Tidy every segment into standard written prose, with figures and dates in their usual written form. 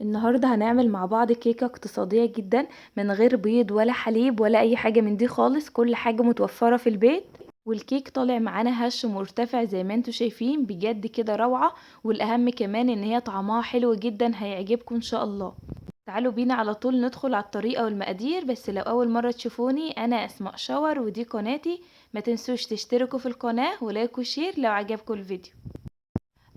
النهاردة هنعمل مع بعض كيكة اقتصادية جدا، من غير بيض ولا حليب ولا اي حاجة من دي خالص. كل حاجة متوفرة في البيت، والكيك طالع معانا هش مرتفع زي ما انتوا شايفين، بجد كده روعة. والاهم كمان ان هي طعمها حلو جدا، هيعجبكم ان شاء الله. تعالوا بينا على طول ندخل على الطريقة والمقادير. بس لو اول مرة تشوفوني، انا اسماء شاور ودي قناتي. ما تنسوش تشتركوا في القناة ولايك وشير لو عجبكم الفيديو.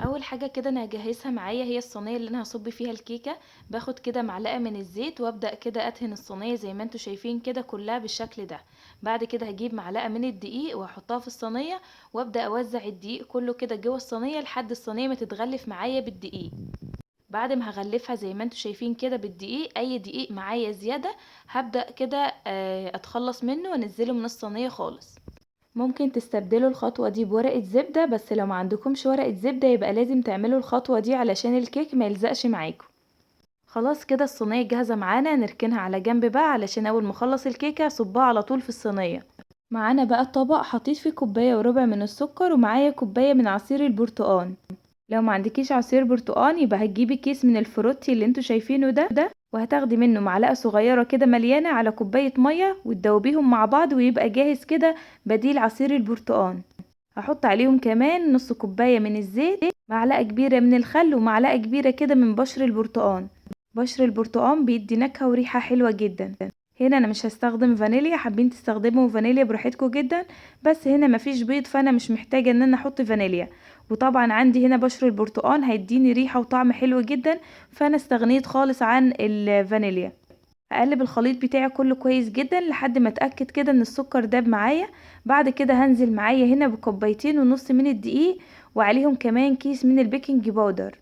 اول حاجه كده انا هجهزها معايا هي الصينيه اللي انا هصب فيها الكيكه. باخد كده معلقه من الزيت وابدا كده ادهن الصينيه زي ما انتوا شايفين كده كلها بالشكل ده. بعد كده هجيب معلقه من الدقيق واحطها في الصينيه، وابدا اوزع الدقيق كله كده جوه الصينيه لحد الصينيه ما تتغلف معايا بالدقيق. بعد ما هغلفها زي ما انتوا شايفين كده بالدقيق، اي دقيق معايا زياده هبدا كده اتخلص منه وانزله من الصينيه خالص. ممكن تستبدلوا الخطوة دي بورقة زبدة، بس لو ما عندكمش ورقة زبدة يبقى لازم تعملوا الخطوة دي علشان الكيك ما يلزقش معاكم. خلاص كده الصينية جاهزة معانا، نركنها على جنب بقى علشان اول ما اخلص الكيكة اصبها على طول في الصينية. معانا بقى الطبق حطيت فيه كوباية وربع من السكر، ومعايا كوباية من عصير البرتقال. لو ما عندكيش عصير برتقال يبقى هتجيبي كيس من الفروتي اللي انتوا شايفينه ده، وهتاخدي منه معلقة صغيرة كده مليانة على كوباية مية وتدوبيهم مع بعض، ويبقى جاهز كده بديل عصير البرتقال. هحط عليهم كمان نص كوباية من الزيت، معلقة كبيرة من الخل، ومعلقة كبيرة كده من بشر البرتقال. بشر البرتقال بيدي نكهة وريحة حلوة جدا. هنا انا مش هستخدم فانيليا، حابين تستخدموا فانيليا براحتكم جدا، بس هنا مفيش بيض فانا مش محتاجة ان انا احط فانيليا. وطبعا عندي هنا بشر البرتقال هيديني ريحة وطعم حلو جدا، فانا استغنيت خالص عن الفانيليا. هقلب الخليط بتاعي كله كويس جدا لحد ما اتاكد كده ان السكر داب معايا. بعد كده هنزل معايا هنا بكوبايتين ونص من الدقيق، وعليهم كمان كيس من البيكنج باودر.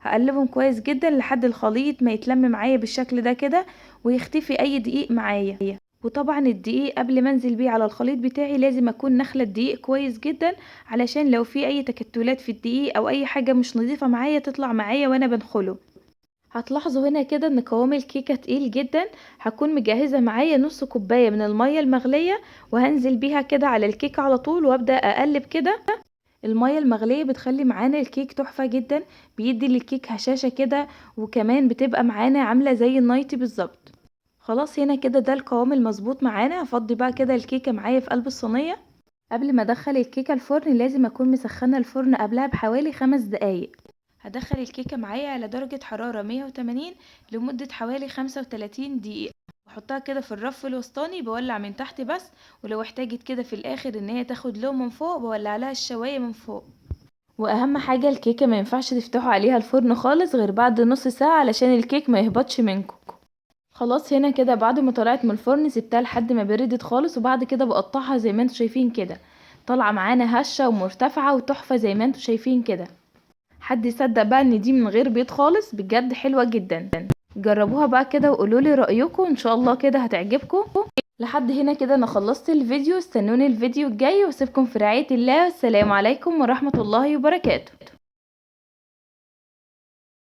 هقلبهم كويس جدا لحد الخليط ما يتلم معايا بالشكل ده كده، ويختفي اي دقيق معايا. وطبعا الدقيق قبل ما انزل بيه على الخليط بتاعي لازم اكون نخله الدقيق كويس جدا، علشان لو في اي تكتلات في الدقيق او اي حاجه مش نظيفه معايا تطلع معايا وانا بنخله. هتلاحظوا هنا كده ان قوام الكيكه تقيل جدا. هكون مجهزه معايا نص كوبايه من الميه المغليه، وهنزل بيها كده على الكيكه على طول وابدا اقلب كده. الميه المغليه بتخلي معانا الكيك تحفه جدا، بيدي للكيك هشاشه كده، وكمان بتبقى معانا عامله زي النايتي بالظبط. خلاص هنا كده ده القوام المظبوط معانا. هفضي بقى كده الكيكه معايا في قلب الصينيه. قبل ما ادخل الكيكه الفرن لازم اكون مسخنه الفرن قبلها بحوالي 5 دقايق. هدخل الكيكة معايا على درجة حرارة 180 لمدة حوالي 35 دقيقة، واحطها كده في الرف الوسطاني، بولع من تحت بس. ولو احتاجت كده في الاخر ان هي تاخد لون من فوق بولع لها الشواية من فوق. واهم حاجة الكيكة ما ينفعش تفتحوا عليها الفرن خالص غير بعد نص ساعة علشان الكيك ما يهبطش منكم. خلاص هنا كده بعد ما طلعت من الفرن سبتها لحد ما بردت خالص، وبعد كده بقطعها زي ما انتوا شايفين كده. طالعة معانا هشة ومرتفعة وتحفة زي ما انتوا شايفين كده. حد يصدق بقى ان دي من غير بيض خالص؟ بجد حلوة جدا. جربوها بقى كده وقولولي رأيكم، ان شاء الله كده هتعجبكم. لحد هنا كده انا خلصت الفيديو، استنوني الفيديو الجاي واسيبكم في رعاية الله. والسلام عليكم ورحمة الله وبركاته.